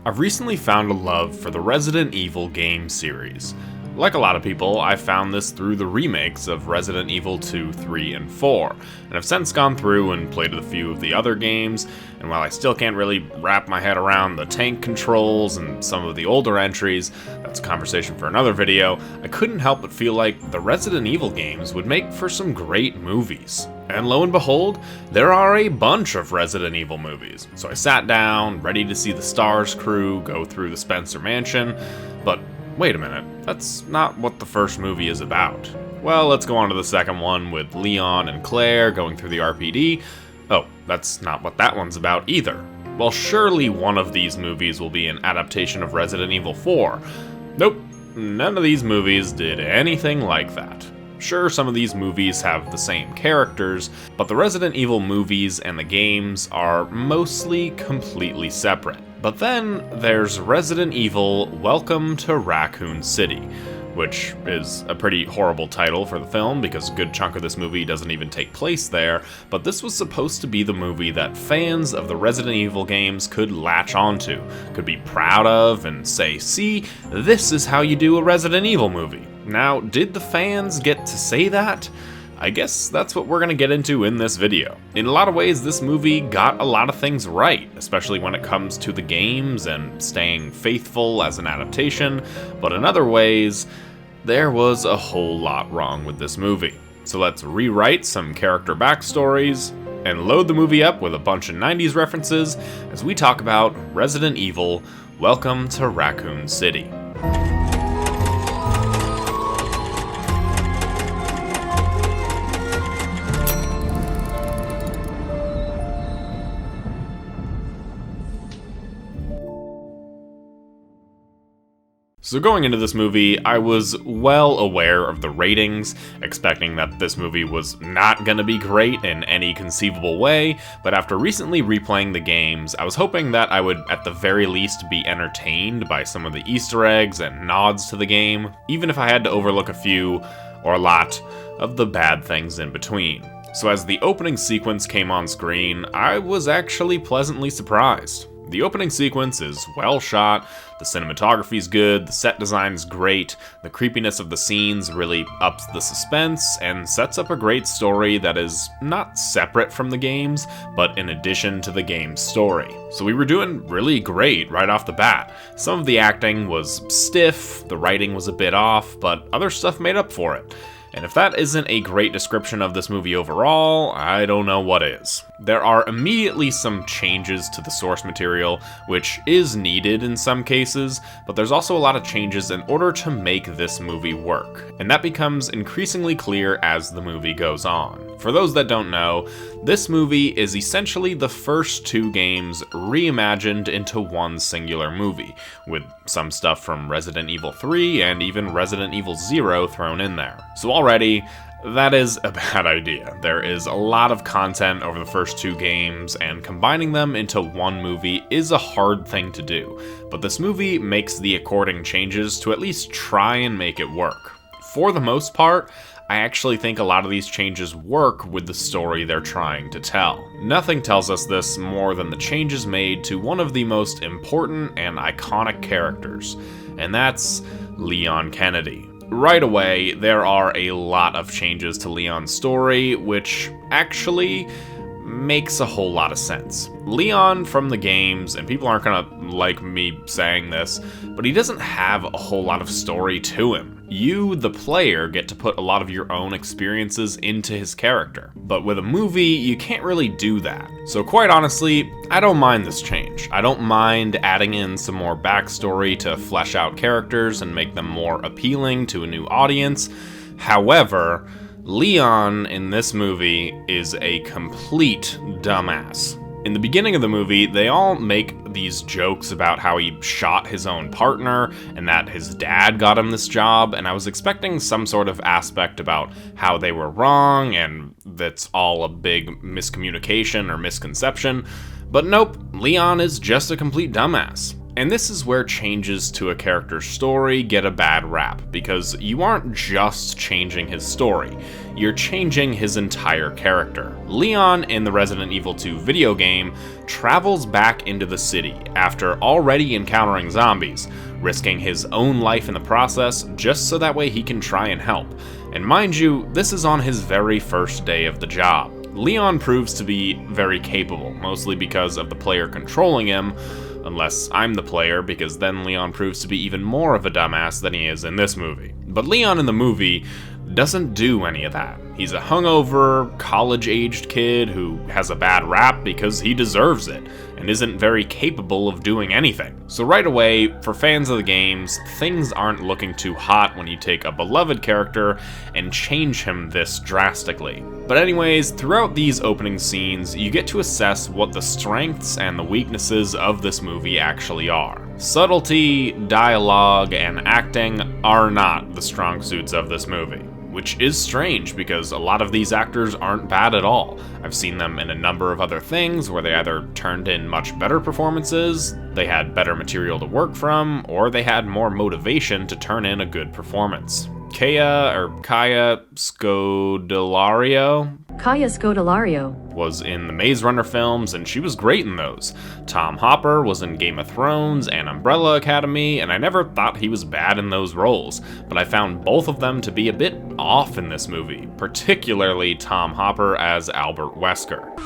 I've recently found a love for the Resident Evil game series. Like a lot of people, I found this through the remakes of Resident Evil 2, 3, and 4, and I've since gone through and played a few of the other games, and while I still can't really wrap my head around the tank controls and some of the older entries, that's a conversation for another video, I couldn't help but feel like the Resident Evil games would make for some great movies. And lo and behold, there are a bunch of Resident Evil movies. So I sat down, ready to see the STARS crew go through the Spencer Mansion, but wait a minute, that's not what the first movie is about. Well, let's go on to the second one with Leon and Claire going through the RPD. Oh, that's not what that one's about either. Well, surely one of these movies will be an adaptation of Resident Evil 4. Nope, none of these movies did anything like that. Sure, some of these movies have the same characters, but the Resident Evil movies and the games are mostly completely separate. But then there's Resident Evil Welcome to Raccoon City, which is a pretty horrible title for the film because a good chunk of this movie doesn't even take place there, but this was supposed to be the movie that fans of the Resident Evil games could latch onto, could be proud of, and say, see, this is how you do a Resident Evil movie. Now, did the fans get to say that? I guess that's what we're going to get into in this video. In a lot of ways, this movie got a lot of things right, especially when it comes to the games and staying faithful as an adaptation, but in other ways, there was a whole lot wrong with this movie. So let's rewrite some character backstories and load the movie up with a bunch of 90s references as we talk about Resident Evil Welcome to Raccoon City. So going into this movie, I was well aware of the ratings, expecting that this movie was not gonna be great in any conceivable way, but after recently replaying the games, I was hoping that I would at the very least be entertained by some of the Easter eggs and nods to the game, even if I had to overlook a few, or a lot, of the bad things in between. So as the opening sequence came on screen, I was actually pleasantly surprised. The opening sequence is well shot, the cinematography's good, the set design's great, the creepiness of the scenes really ups the suspense, and sets up a great story that is not separate from the games, but in addition to the game's story. So we were doing really great right off the bat. Some of the acting was stiff, the writing was a bit off, but other stuff made up for it. And if that isn't a great description of this movie overall, I don't know what is. There are immediately some changes to the source material, which is needed in some cases, but there's also a lot of changes in order to make this movie work. And that becomes increasingly clear as the movie goes on. For those that don't know, this movie is essentially the first two games reimagined into one singular movie, with some stuff from Resident Evil 3 and even Resident Evil 0 thrown in there. So already, that is a bad idea. There is a lot of content over the first two games, and combining them into one movie is a hard thing to do, but this movie makes the according changes to at least try and make it work. For the most part, I actually think a lot of these changes work with the story they're trying to tell. Nothing tells us this more than the changes made to one of the most important and iconic characters, and that's Leon Kennedy. Right away, there are a lot of changes to Leon's story, which actually makes a whole lot of sense. Leon from the games, and people aren't gonna like me saying this, but he doesn't have a whole lot of story to him. You, the player, get to put a lot of your own experiences into his character. But with a movie, you can't really do that. So quite honestly, I don't mind this change. I don't mind adding in some more backstory to flesh out characters and make them more appealing to a new audience. However, Leon in this movie is a complete dumbass. In the beginning of the movie, they all make these jokes about how he shot his own partner and that his dad got him this job, and I was expecting some sort of aspect about how they were wrong and that's all a big miscommunication or misconception, but nope, Leon is just a complete dumbass. And this is where changes to a character's story get a bad rap, because you aren't just changing his story, you're changing his entire character. Leon in the Resident Evil 2 video game travels back into the city after already encountering zombies, risking his own life in the process just so that way he can try and help. And mind you, this is on his very first day of the job. Leon proves to be very capable, mostly because of the player controlling him, unless I'm the player, because then Leon proves to be even more of a dumbass than he is in this movie. But Leon in the movie doesn't do any of that. He's a hungover, college-aged kid who has a bad rap because he deserves it, and isn't very capable of doing anything. So right away, for fans of the games, things aren't looking too hot when you take a beloved character and change him this drastically. But anyways, throughout these opening scenes, you get to assess what the strengths and the weaknesses of this movie actually are. Subtlety, dialogue, and acting are not the strong suits of this movie. Which is strange, because a lot of these actors aren't bad at all. I've seen them in a number of other things where they either turned in much better performances, they had better material to work from, or they had more motivation to turn in a good performance. Kaya Scodelario was in the Maze Runner films, and she was great in those. Tom Hopper was in Game of Thrones and Umbrella Academy, and I never thought he was bad in those roles, but I found both of them to be a bit off in this movie, particularly Tom Hopper as Albert Wesker.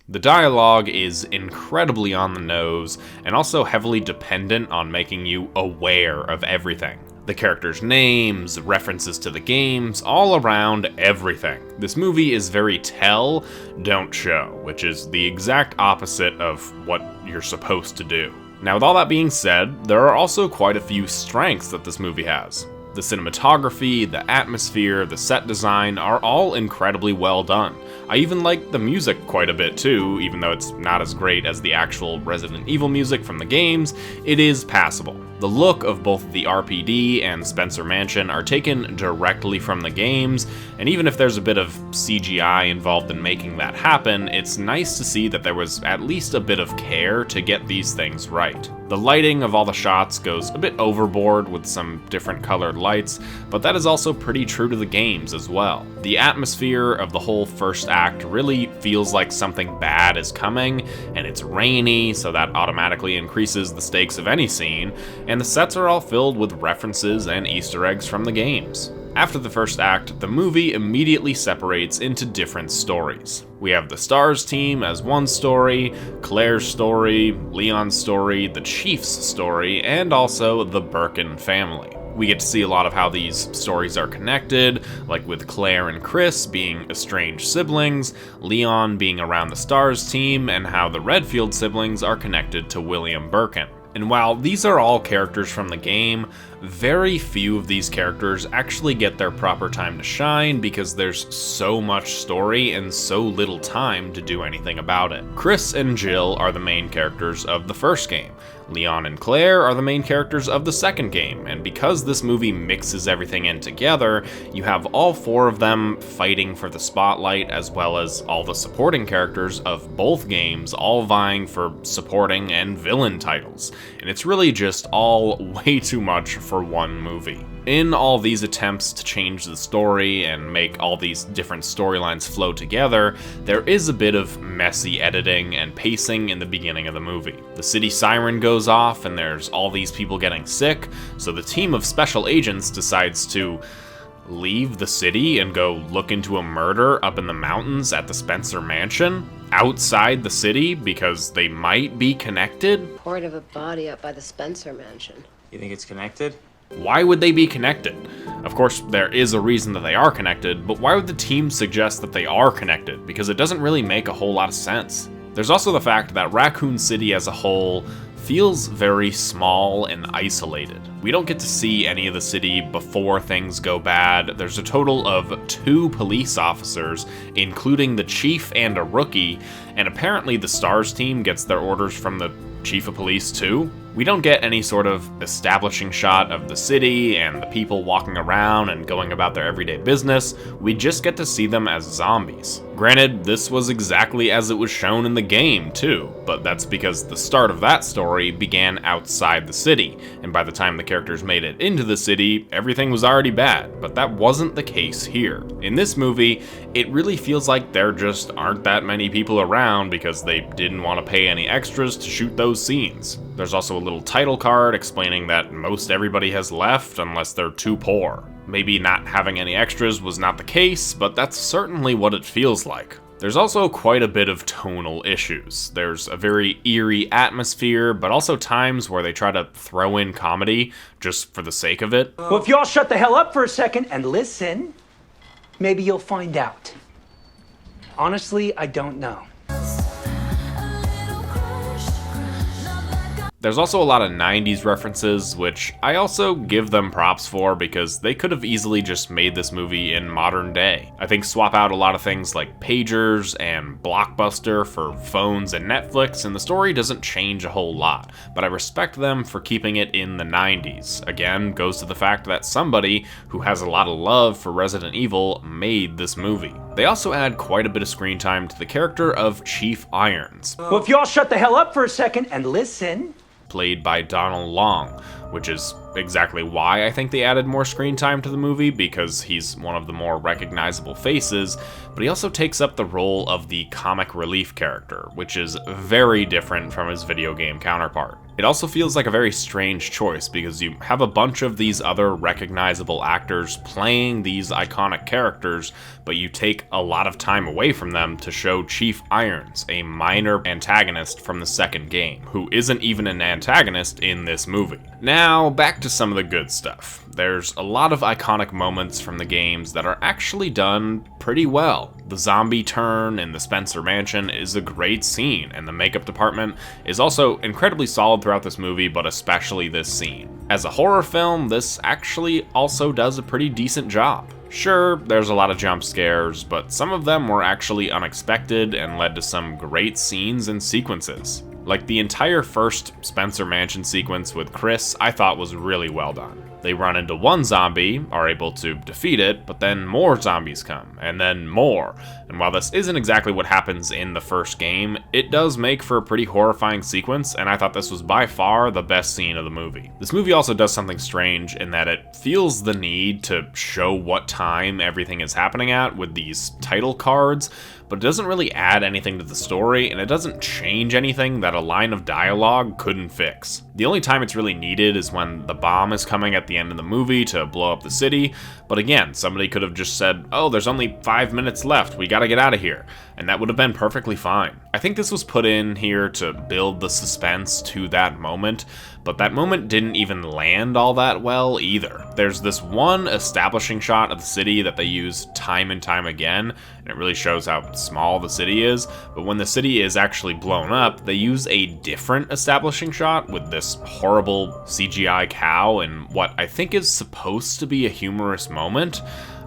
The dialogue is incredibly on the nose, and also heavily dependent on making you aware of everything. The characters' names, references to the games, all around everything. This movie is very tell, don't show, which is the exact opposite of what you're supposed to do. Now, with all that being said, there are also quite a few strengths that this movie has. The cinematography, the atmosphere, the set design are all incredibly well done. I even like the music quite a bit too, even though it's not as great as the actual Resident Evil music from the games, it is passable. The look of both the RPD and Spencer Mansion are taken directly from the games, and even if there's a bit of CGI involved in making that happen, it's nice to see that there was at least a bit of care to get these things right. The lighting of all the shots goes a bit overboard with some different colored lights, but that is also pretty true to the games as well. The atmosphere of the whole first act really feels like something bad is coming, and it's rainy, so that automatically increases the stakes of any scene, and the sets are all filled with references and Easter eggs from the games. After the first act, the movie immediately separates into different stories. We have the STARS team as one story, Claire's story, Leon's story, the Chief's story, and also the Birkin family. We get to see a lot of how these stories are connected, like with Claire and Chris being estranged siblings, Leon being around the STARS team, and how the Redfield siblings are connected to William Birkin. And while these are all characters from the game, very few of these characters actually get their proper time to shine because there's so much story and so little time to do anything about it. Chris and Jill are the main characters of the first game. Leon and Claire are the main characters of the second game, and because this movie mixes everything in together, you have all four of them fighting for the spotlight, as well as all the supporting characters of both games all vying for supporting and villain titles. And it's really just all way too much for one movie. In all these attempts to change the story and make all these different storylines flow together, there is a bit of messy editing and pacing in the beginning of the movie. The city siren goes off and there's all these people getting sick, so the team of special agents decides to leave the city and go look into a murder up in the mountains at the Spencer Mansion outside the city because they might be connected. Report of a body up by the Spencer Mansion. You think it's connected? Why would they be connected? Of course, there is a reason that they are connected, but why would the team suggest that they are connected? Because it doesn't really make a whole lot of sense. There's also the fact that Raccoon City as a whole feels very small and isolated. We don't get to see any of the city before things go bad. There's a total of 2 police officers, including the chief and a rookie, and apparently the STARS team gets their orders from the chief of police too. We don't get any sort of establishing shot of the city and the people walking around and going about their everyday business. We just get to see them as zombies. Granted, this was exactly as it was shown in the game too, but that's because the start of that story began outside the city, and by the time the characters made it into the city, everything was already bad, but that wasn't the case here. In this movie, it really feels like there just aren't that many people around because they didn't want to pay any extras to shoot those scenes. There's also a little title card explaining that most everybody has left unless they're too poor. Maybe not having any extras was not the case, but that's certainly what it feels like. There's also quite a bit of tonal issues. There's a very eerie atmosphere, but also times where they try to throw in comedy just for the sake of it. Well, if you all shut the hell up for a second and listen, maybe you'll find out. Honestly, I don't know. There's also a lot of 90s references, which I also give them props for because they could have easily just made this movie in modern day. I think swap out a lot of things like pagers and Blockbuster for phones and Netflix, and the story doesn't change a whole lot, but I respect them for keeping it in the 90s. Again, goes to the fact that somebody who has a lot of love for Resident Evil made this movie. They also add quite a bit of screen time to the character of Chief Irons. Well, if you all shut the hell up for a second and listen. Played by Donald Long, which is exactly why I think they added more screen time to the movie, because he's one of the more recognizable faces, but he also takes up the role of the comic relief character, which is very different from his video game counterpart. It also feels like a very strange choice because you have a bunch of these other recognizable actors playing these iconic characters, but you take a lot of time away from them to show Chief Irons, a minor antagonist from the second game, who isn't even an antagonist in this movie. Now, back to some of the good stuff. There's a lot of iconic moments from the games that are actually done pretty well. The zombie turn in the Spencer Mansion is a great scene, and the makeup department is also incredibly solid throughout this movie, but especially this scene. As a horror film, this actually also does a pretty decent job. Sure, there's a lot of jump scares, but some of them were actually unexpected and led to some great scenes and sequences. Like the entire first Spencer Mansion sequence with Chris, I thought was really well done. They run into one zombie, are able to defeat it, but then more zombies come, and then more. And while this isn't exactly what happens in the first game, it does make for a pretty horrifying sequence, and I thought this was by far the best scene of the movie. This movie also does something strange in that it feels the need to show what time everything is happening at with these title cards, but it doesn't really add anything to the story, and it doesn't change anything that a line of dialogue couldn't fix. The only time it's really needed is when the bomb is coming at the end of the movie to blow up the city, but again, somebody could have just said, oh, there's only 5 minutes left, we gotta get out of here, and that would have been perfectly fine. I think this was put in here to build the suspense to that moment, but that moment didn't even land all that well either. There's this one establishing shot of the city that they use time and time again, and it really shows how small the city is, but when the city is actually blown up, they use a different establishing shot with this horrible CGI cow in what I think is supposed to be a humorous moment.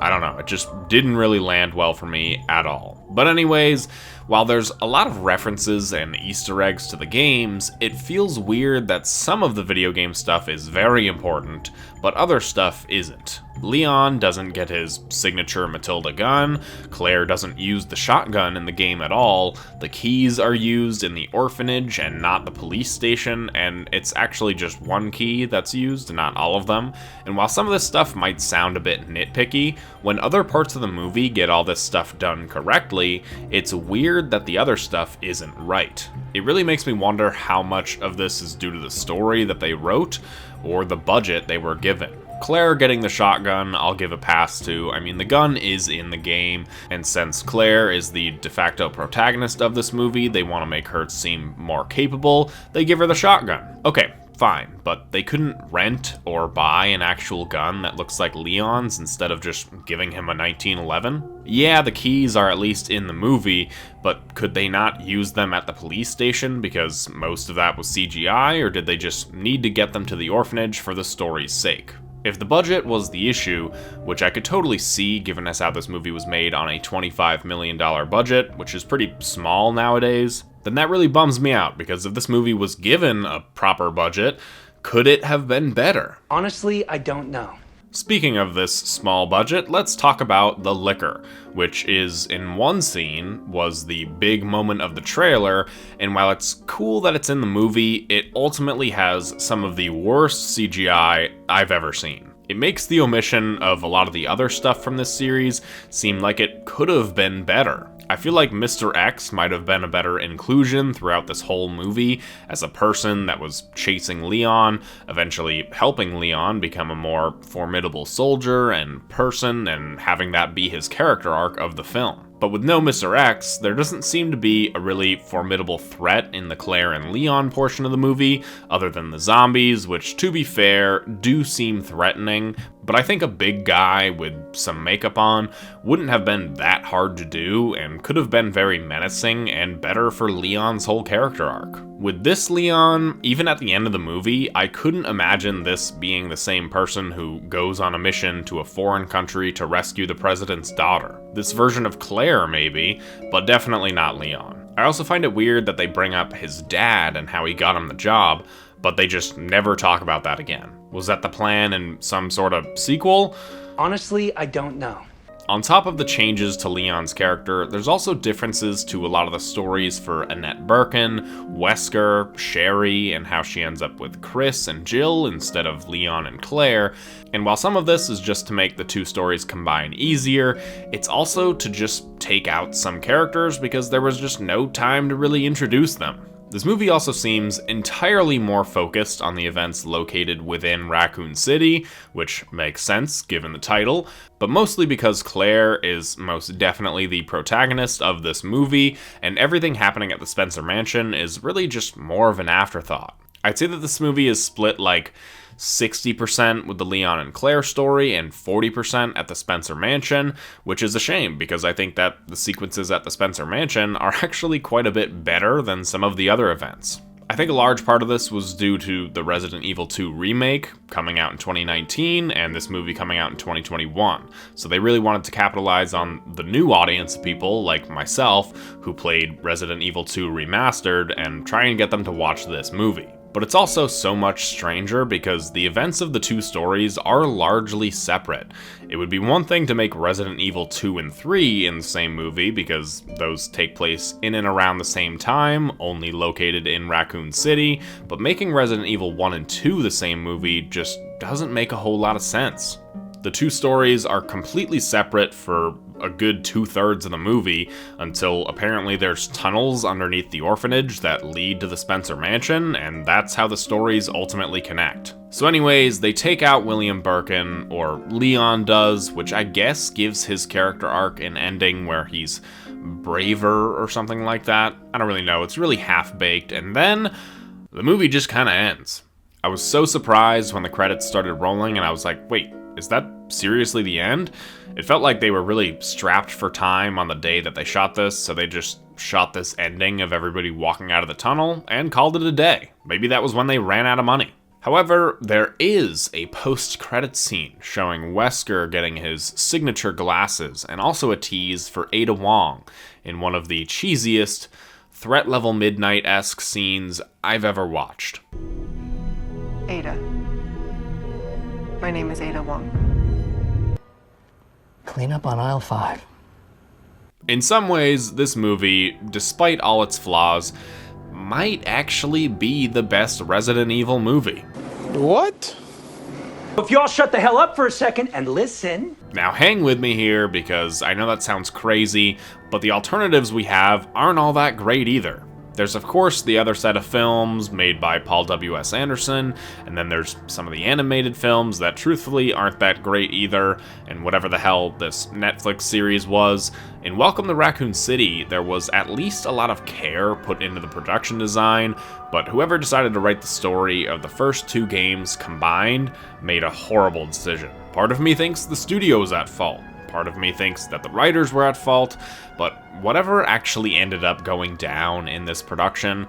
I don't know, it just didn't really land well for me at all. But anyways, while there's a lot of references and Easter eggs to the games, it feels weird that some of the video game stuff is very important, but other stuff isn't. Leon doesn't get his signature Matilda gun, Claire doesn't use the shotgun in the game at all, the keys are used in the orphanage and not the police station, and it's actually just one key that's used, not all of them. And while some of this stuff might sound a bit nitpicky, when other parts of the movie get all this stuff done correctly, it's weird that the other stuff isn't right. It really makes me wonder how much of this is due to the story that they wrote, or the budget they were given. Claire getting the shotgun, I'll give a pass to. I mean, the gun is in the game, and since Claire is the de facto protagonist of this movie, they want to make her seem more capable, they give her the shotgun. Okay, fine, but they couldn't rent or buy an actual gun that looks like Leon's instead of just giving him a 1911? Yeah, the keys are at least in the movie, but could they not use them at the police station because most of that was CGI, or did they just need to get them to the orphanage for the story's sake? If the budget was the issue, which I could totally see given as how this movie was made on a $25 million budget, which is pretty small nowadays, then that really bums me out, because if this movie was given a proper budget, could it have been better? Honestly, I don't know. Speaking of this small budget, let's talk about the liquor, which is, in one scene, was the big moment of the trailer, and while it's cool that it's in the movie, it ultimately has some of the worst CGI I've ever seen. It makes the omission of a lot of the other stuff from this series seem like it could have been better. I feel like Mr. X might have been a better inclusion throughout this whole movie as a person that was chasing Leon, eventually helping Leon become a more formidable soldier and person, and having that be his character arc of the film. But with no Mr. X, there doesn't seem to be a really formidable threat in the Claire and Leon portion of the movie, other than the zombies, which, to be fair, do seem threatening, but I think a big guy with some makeup on wouldn't have been that hard to do, and could have been very menacing and better for Leon's whole character arc. With this Leon, even at the end of the movie, I couldn't imagine this being the same person who goes on a mission to a foreign country to rescue the president's daughter. This version of Claire, maybe, but definitely not Leon. I also find it weird that they bring up his dad and how he got him the job, but they just never talk about that again. Was that the plan in some sort of sequel? Honestly, I don't know. On top of the changes to Leon's character, there's also differences to a lot of the stories for Annette Birkin, Wesker, Sherry, and how she ends up with Chris and Jill instead of Leon and Claire. And while some of this is just to make the two stories combine easier, it's also to just take out some characters because there was just no time to really introduce them. This movie also seems entirely more focused on the events located within Raccoon City, which makes sense given the title, but mostly because Claire is most definitely the protagonist of this movie, and everything happening at the Spencer Mansion is really just more of an afterthought. I'd say that this movie is split like 60% with the Leon and Claire story and 40% at the Spencer Mansion, which is a shame because I think that the sequences at the Spencer Mansion are actually quite a bit better than some of the other events. I think a large part of this was due to the Resident Evil 2 remake coming out in 2019 and this movie coming out in 2021. So they really wanted to capitalize on the new audience of people like myself who played Resident Evil 2 Remastered and try and get them to watch this movie. But it's also so much stranger because the events of the two stories are largely separate. It would be one thing to make Resident Evil 2 and 3 in the same movie because those take place in and around the same time, only located in Raccoon City, but making Resident Evil 1 and 2 the same movie just doesn't make a whole lot of sense. The two stories are completely separate for a good 2/3 of the movie, until apparently there's tunnels underneath the orphanage that lead to the Spencer Mansion, and that's how the stories ultimately connect. So anyways, they take out William Birkin, or Leon does, which I guess gives his character arc an ending where he's braver or something like that. I don't really know, it's really half-baked, and then the movie just kinda ends. I was so surprised when the credits started rolling and I was like, wait, is that seriously the end? It felt like they were really strapped for time on the day that they shot this, so they just shot this ending of everybody walking out of the tunnel and called it a day. Maybe that was when they ran out of money. However, there is a post-credits scene showing Wesker getting his signature glasses and also a tease for Ada Wong in one of the cheesiest, threat level Midnight-esque scenes I've ever watched. Ada. My name is Ada Wong. Clean up on aisle 5. In some ways, this movie, despite all its flaws, might actually be the best Resident Evil movie. What? If y'all shut the hell up for a second and listen. Now hang with me here because I know that sounds crazy, but the alternatives we have aren't all that great either. There's of course the other set of films made by Paul W.S. Anderson, and then there's some of the animated films that truthfully aren't that great either, and whatever the hell this Netflix series was. In Welcome to Raccoon City, there was at least a lot of care put into the production design, but whoever decided to write the story of the first two games combined made a horrible decision. Part of me thinks the studio was at fault. Part of me thinks that the writers were at fault, but whatever actually ended up going down in this production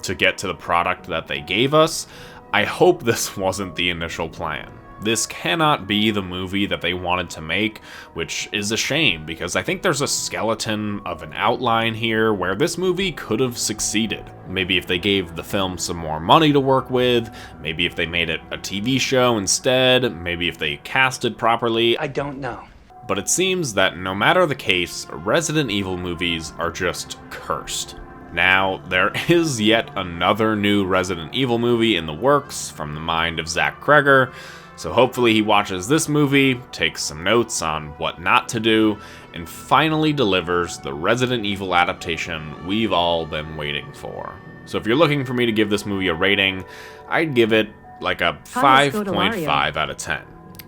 to get to the product that they gave us, I hope this wasn't the initial plan. This cannot be the movie that they wanted to make, which is a shame because I think there's a skeleton of an outline here where this movie could have succeeded. Maybe if they gave the film some more money to work with, maybe if they made it a TV show instead, maybe if they casted properly. I don't know. But it seems that no matter the case, Resident Evil movies are just cursed. Now, there is yet another new Resident Evil movie in the works from the mind of Zach Kreger, so hopefully he watches this movie, takes some notes on what not to do, and finally delivers the Resident Evil adaptation we've all been waiting for. So if you're looking for me to give this movie a rating, I'd give it like a 5.5 out of 10.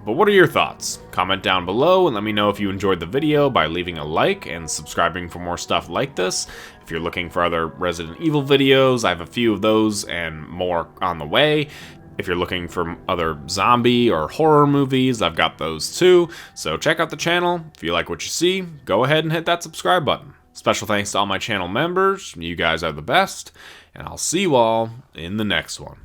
But what are your thoughts? Comment down below and let me know if you enjoyed the video by leaving a like and subscribing for more stuff like this. If you're looking for other Resident Evil videos, I have a few of those and more on the way. If you're looking for other zombie or horror movies, I've got those too. So check out the channel. If you like what you see, go ahead and hit that subscribe button. Special thanks to all my channel members. You guys are the best. And I'll see you all in the next one.